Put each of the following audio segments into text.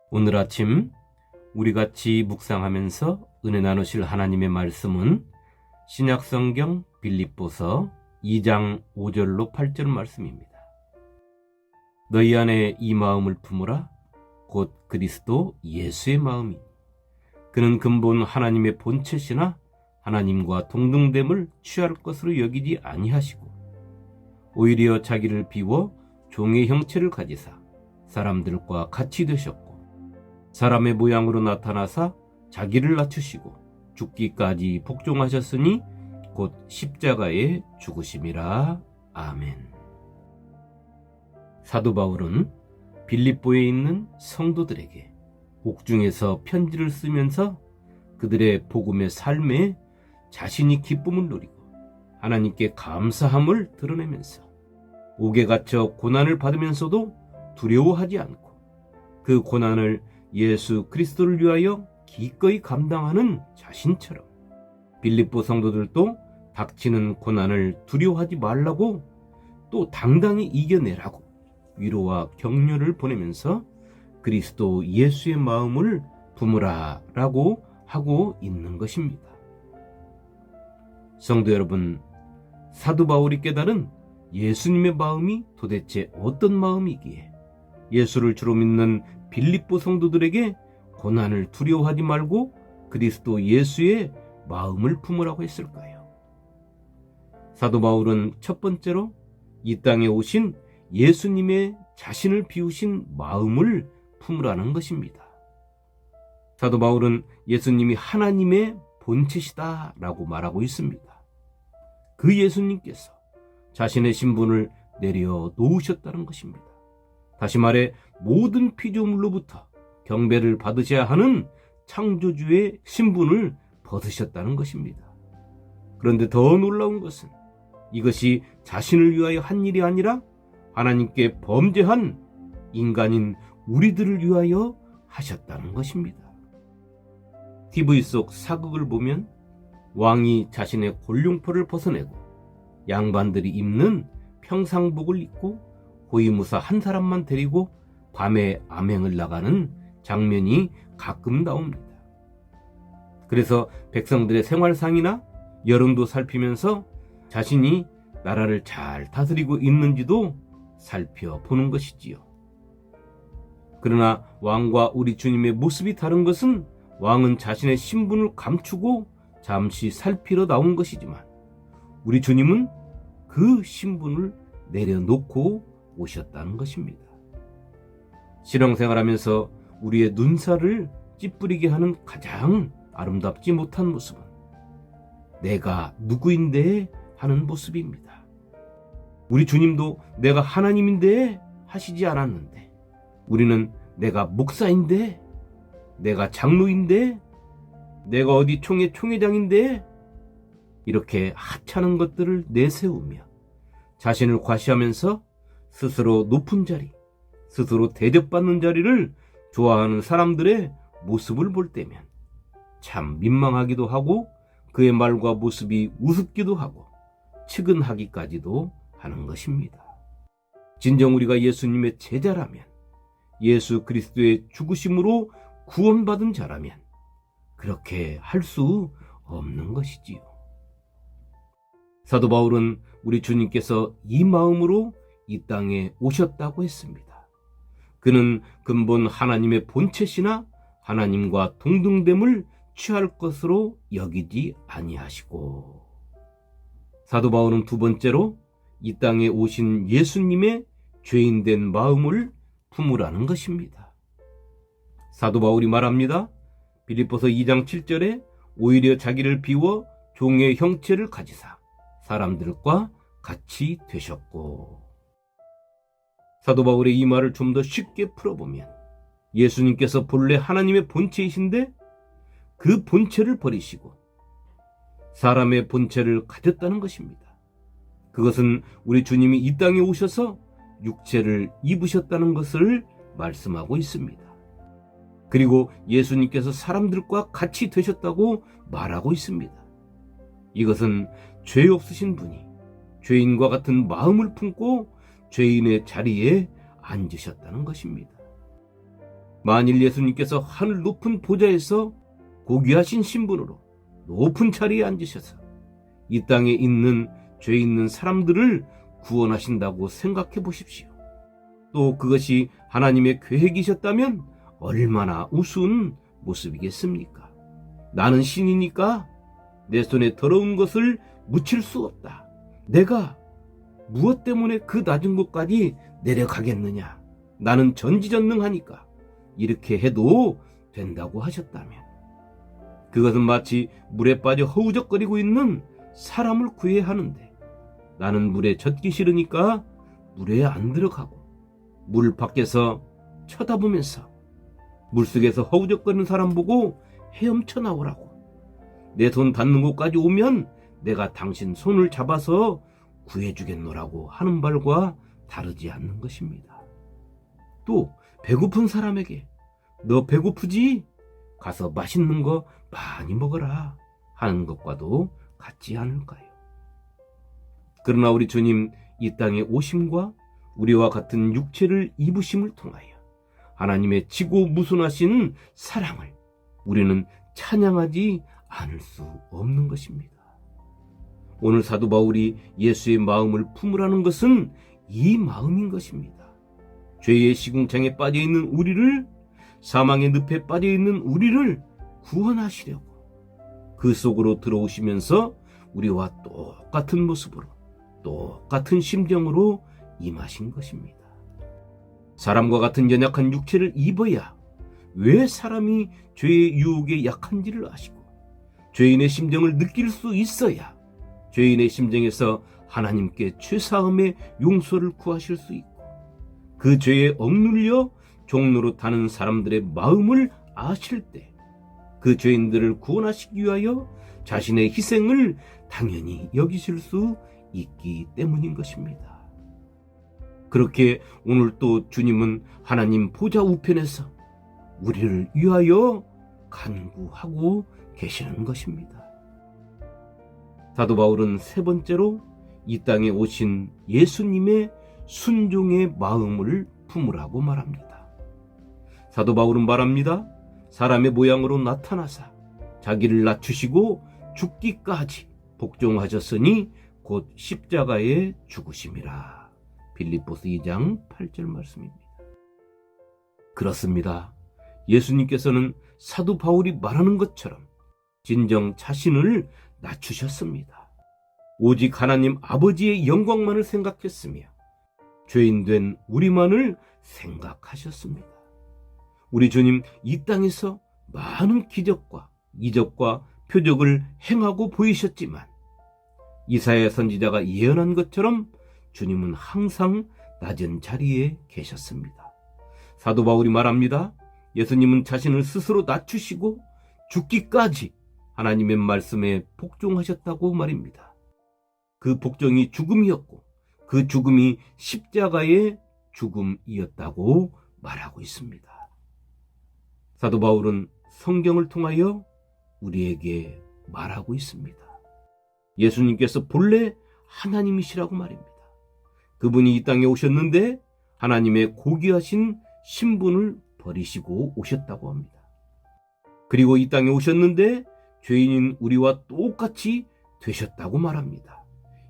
오늘 아침 우리 같이 묵상하면서 은혜 나누실 하나님의 말씀은 신약성경 빌립보서 2장 5절로 8절 말씀입니다. 너희 안에 이 마음을 품으라. 곧 그리스도 예수의 마음이니 그는 근본 하나님의 본체시나 하나님과 동등됨을 취할 것으로 여기지 아니하시고 오히려 자기를 비워 종의 형체를 가지사 사람들과 같이 되셨고 사람의 모양으로 나타나사 자기를 낮추시고 죽기까지 복종하셨으니 곧 십자가에 죽으심이라. 아멘. 사도 바울은 빌립보에 있는 성도들에게 옥중에서 편지를 쓰면서 그들의 복음의 삶에 자신이 기쁨을 누리고 하나님께 감사함을 드러내면서 옥에 갇혀 고난을 받으면서도 두려워하지 않고 그 고난을 예수 그리스도를 위하여 기꺼이 감당하는 자신처럼 빌립보 성도들도 닥치는 고난을 두려워하지 말라고 또 당당히 이겨내라고 위로와 격려를 보내면서 그리스도 예수의 마음을 품으라 라고 하고 있는 것입니다. 성도 여러분, 사도 바울이 깨달은 예수님의 마음이 도대체 어떤 마음이기에 예수를 주로 믿는 빌립보 성도들에게 고난을 두려워하지 말고 그리스도 예수의 마음을 품으라고 했을까요? 사도 바울은 첫 번째로 이 땅에 오신 예수님의 자신을 비우신 마음을 품으라는 것입니다. 사도 바울은 예수님이 하나님의 본체시다라고 말하고 있습니다. 그 예수님께서 자신의 신분을 내려놓으셨다는 것입니다. 다시 말해 모든 피조물로부터 경배를 받으셔야 하는 창조주의 신분을 벗으셨다는 것입니다. 그런데 더 놀라운 것은 이것이 자신을 위하여 한 일이 아니라 하나님께 범죄한 인간인 우리들을 위하여 하셨다는 것입니다. TV 속 사극을 보면 왕이 자신의 골룡포를 벗어내고 양반들이 입는 평상복을 입고 호위무사 한 사람만 데리고 밤에 암행을 나가는 장면이 가끔 나옵니다. 그래서 백성들의 생활상이나 여론도 살피면서 자신이 나라를 잘 다스리고 있는지도 살펴보는 것이지요. 그러나 왕과 우리 주님의 모습이 다른 것은 왕은 자신의 신분을 감추고 잠시 살피러 나온 것이지만 우리 주님은 그 신분을 내려놓고 오셨다는 것입니다. 신앙생활하면서 우리의 눈살을 찌푸리게 하는 가장 아름답지 못한 모습은 내가 누구인데 하는 모습입니다. 우리 주님도 내가 하나님인데 하시지 않았는데 우리는 내가 목사인데 내가 장로인데 내가 어디 총회장인데 이렇게 하찮은 것들을 내세우며 자신을 과시하면서 스스로 높은 자리, 스스로 대접받는 자리를 좋아하는 사람들의 모습을 볼 때면 참 민망하기도 하고 그의 말과 모습이 우습기도 하고 측은하기까지도 하는 것입니다. 진정 우리가 예수님의 제자라면 예수 그리스도의 죽으심으로 구원받은 자라면 그렇게 할 수 없는 것이지요. 사도 바울은 우리 주님께서 이 마음으로 이 땅에 오셨다고 했습니다. 그는 근본 하나님의 본체시나 하나님과 동등됨을 취할 것으로 여기지 아니하시고 사도 바울은 두 번째로 이 땅에 오신 예수님의 죄인된 마음을 품으라는 것입니다. 사도 바울이 말합니다. 빌립보서 2장 7절에 오히려 자기를 비워 종의 형체를 가지사 사람들과 같이 되셨고 사도 바울의 이 말을 좀 더 쉽게 풀어보면 예수님께서 본래 하나님의 본체이신데 그 본체를 버리시고 사람의 본체를 가졌다는 것입니다. 그것은 우리 주님이 이 땅에 오셔서 육체를 입으셨다는 것을 말씀하고 있습니다. 그리고 예수님께서 사람들과 같이 되셨다고 말하고 있습니다. 이것은 죄 없으신 분이 죄인과 같은 마음을 품고 죄인의 자리에 앉으셨다는 것입니다. 만일 예수님께서 하늘 높은 보좌에서 고귀하신 신분으로 높은 자리에 앉으셔서 이 땅에 있는 죄 있는 사람들을 구원하신다고 생각해 보십시오. 또 그것이 하나님의 계획이셨다면 얼마나 우스운 모습이겠습니까? 나는 신이니까 내 손에 더러운 것을 묻힐 수 없다. 내가 무엇 때문에 그 낮은 곳까지 내려가겠느냐? 나는 전지전능하니까 이렇게 해도 된다고 하셨다면, 그것은 마치 물에 빠져 허우적거리고 있는 사람을 구해야 하는데 나는 물에 젖기 싫으니까 물에 안 들어가고 물 밖에서 쳐다보면서 물속에서 허우적거리는 사람 보고 헤엄쳐 나오라고, 내 손 닿는 곳까지 오면 내가 당신 손을 잡아서 구해주겠노라고 하는 말과 다르지 않는 것입니다. 또 배고픈 사람에게 너 배고프지? 가서 맛있는 거 많이 먹어라 하는 것과도 같지 않을까요? 그러나 우리 주님 이 땅에 오심과 우리와 같은 육체를 입으심을 통하여 하나님의 지고무순하신 사랑을 우리는 찬양하지 않을 수 없는 것입니다. 오늘 사도 바울이 예수의 마음을 품으라는 것은 이 마음인 것입니다. 죄의 시궁창에 빠져있는 우리를, 사망의 늪에 빠져있는 우리를 구원하시려고 그 속으로 들어오시면서 우리와 똑같은 모습으로 똑같은 심정으로 임하신 것입니다. 사람과 같은 연약한 육체를 입어야 왜 사람이 죄의 유혹에 약한지를 아시고, 죄인의 심정을 느낄 수 있어야 죄인의 심정에서 하나님께 죄사함의 용서를 구하실 수 있고, 그 죄에 억눌려 종로로 타는 사람들의 마음을 아실 때 그 죄인들을 구원하시기 위하여 자신의 희생을 당연히 여기실 수 있기 때문인 것입니다. 그렇게 오늘 또 주님은 하나님 보좌 우편에서 우리를 위하여 간구하고 계시는 것입니다. 사도 바울은 세 번째로 이 땅에 오신 예수님의 순종의 마음을 품으라고 말합니다. 사도 바울은 말합니다. 사람의 모양으로 나타나사 자기를 낮추시고 죽기까지 복종하셨으니 곧 십자가에 죽으심이라. 빌립보서 2장 8절 말씀입니다. 그렇습니다. 예수님께서는 사도 바울이 말하는 것처럼 진정 자신을 낮추셨습니다. 오직 하나님 아버지의 영광만을 생각했으며 죄인된 우리만을 생각하셨습니다. 우리 주님 이 땅에서 많은 기적과 이적과 표적을 행하고 보이셨지만 이사야 선지자가 예언한 것처럼 주님은 항상 낮은 자리에 계셨습니다. 사도 바울이 말합니다. 예수님은 자신을 스스로 낮추시고 죽기까지 하나님의 말씀에 복종하셨다고 말입니다. 그 복종이 죽음이었고 그 죽음이 십자가의 죽음이었다고 말하고 있습니다. 사도 바울은 성경을 통하여 우리에게 말하고 있습니다. 예수님께서 본래 하나님이시라고 말입니다. 그분이 이 땅에 오셨는데 하나님의 고귀하신 신분을 버리시고 오셨다고 합니다. 그리고 이 땅에 오셨는데 죄인인 우리와 똑같이 되셨다고 말합니다.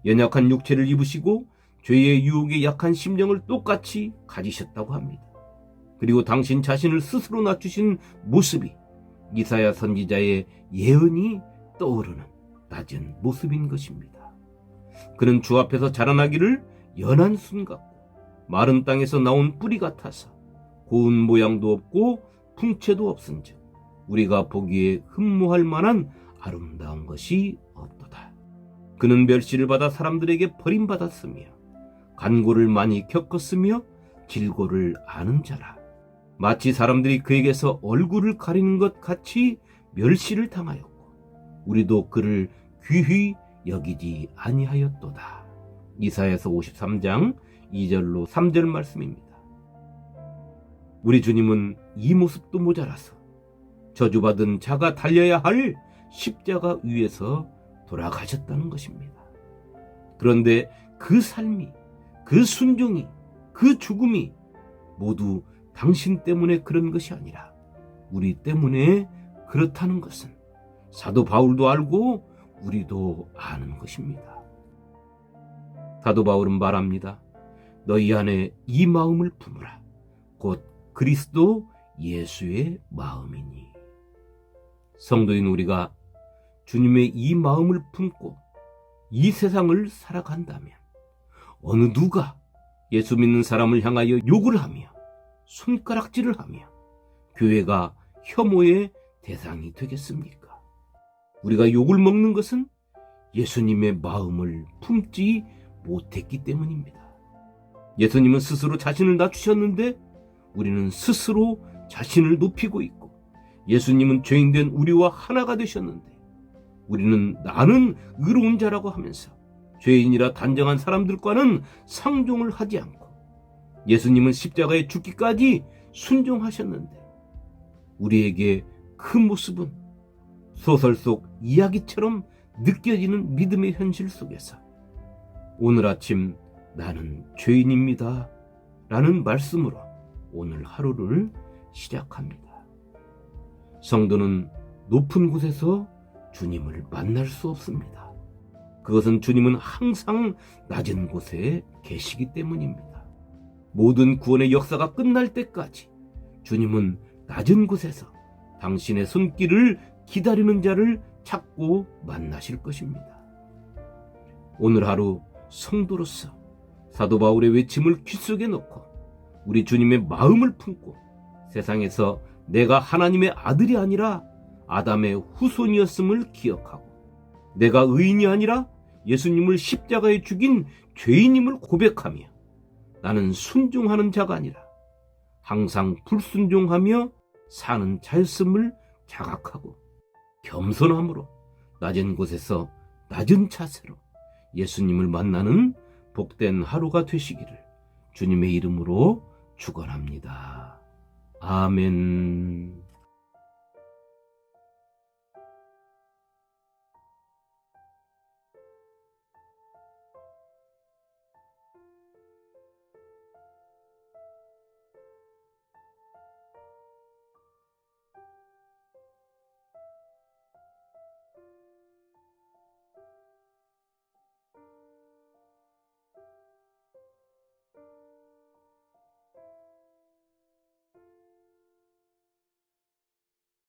연약한 육체를 입으시고 죄의 유혹에 약한 심령을 똑같이 가지셨다고 합니다. 그리고 당신 자신을 스스로 낮추신 모습이 이사야 선지자의 예언이 떠오르는 낮은 모습인 것입니다. 그는 주 앞에서 자라나기를 연한 순 같고 마른 땅에서 나온 뿌리 같아서 고운 모양도 없고 풍채도 없은즉 우리가 보기에 흠모할 만한 아름다운 것이 없도다. 그는 멸시를 받아 사람들에게 버림받았으며 간고를 많이 겪었으며 질고를 아는 자라. 마치 사람들이 그에게서 얼굴을 가리는 것 같이 멸시를 당하였고 우리도 그를 귀히 여기지 아니하였도다. 이사야서 53장 2절로 3절 말씀입니다. 우리 주님은 이 모습도 모자라서 저주받은 자가 달려야 할 십자가 위에서 돌아가셨다는 것입니다. 그런데 그 삶이, 그 순종이, 그 죽음이 모두 당신 때문에 그런 것이 아니라 우리 때문에 그렇다는 것은 사도 바울도 알고 우리도 아는 것입니다. 사도 바울은 말합니다. 너희 안에 이 마음을 품으라. 곧 그리스도 예수의 마음이니. 성도인 우리가 주님의 이 마음을 품고 이 세상을 살아간다면 어느 누가 예수 믿는 사람을 향하여 욕을 하며 손가락질을 하며 교회가 혐오의 대상이 되겠습니까? 우리가 욕을 먹는 것은 예수님의 마음을 품지 못했기 때문입니다. 예수님은 스스로 자신을 낮추셨는데 우리는 스스로 자신을 높이고 있고, 예수님은 죄인된 우리와 하나가 되셨는데 우리는 나는 의로운 자라고 하면서 죄인이라 단정한 사람들과는 상종을 하지 않고, 예수님은 십자가에 죽기까지 순종하셨는데 우리에게 그 모습은 소설 속 이야기처럼 느껴지는 믿음의 현실 속에서 오늘 아침 나는 죄인입니다 라는 말씀으로 오늘 하루를 시작합니다. 성도는 높은 곳에서 주님을 만날 수 없습니다. 그것은 주님은 항상 낮은 곳에 계시기 때문입니다. 모든 구원의 역사가 끝날 때까지 주님은 낮은 곳에서 당신의 손길을 기다리는 자를 찾고 만나실 것입니다. 오늘 하루 성도로서 사도 바울의 외침을 귓속에 넣고 우리 주님의 마음을 품고 세상에서 내가 하나님의 아들이 아니라 아담의 후손이었음을 기억하고, 내가 의인이 아니라 예수님을 십자가에 죽인 죄인임을 고백하며, 나는 순종하는 자가 아니라 항상 불순종하며 사는 자였음을 자각하고 겸손함으로 낮은 곳에서 낮은 자세로 예수님을 만나는 복된 하루가 되시기를 주님의 이름으로 축원합니다. 아멘.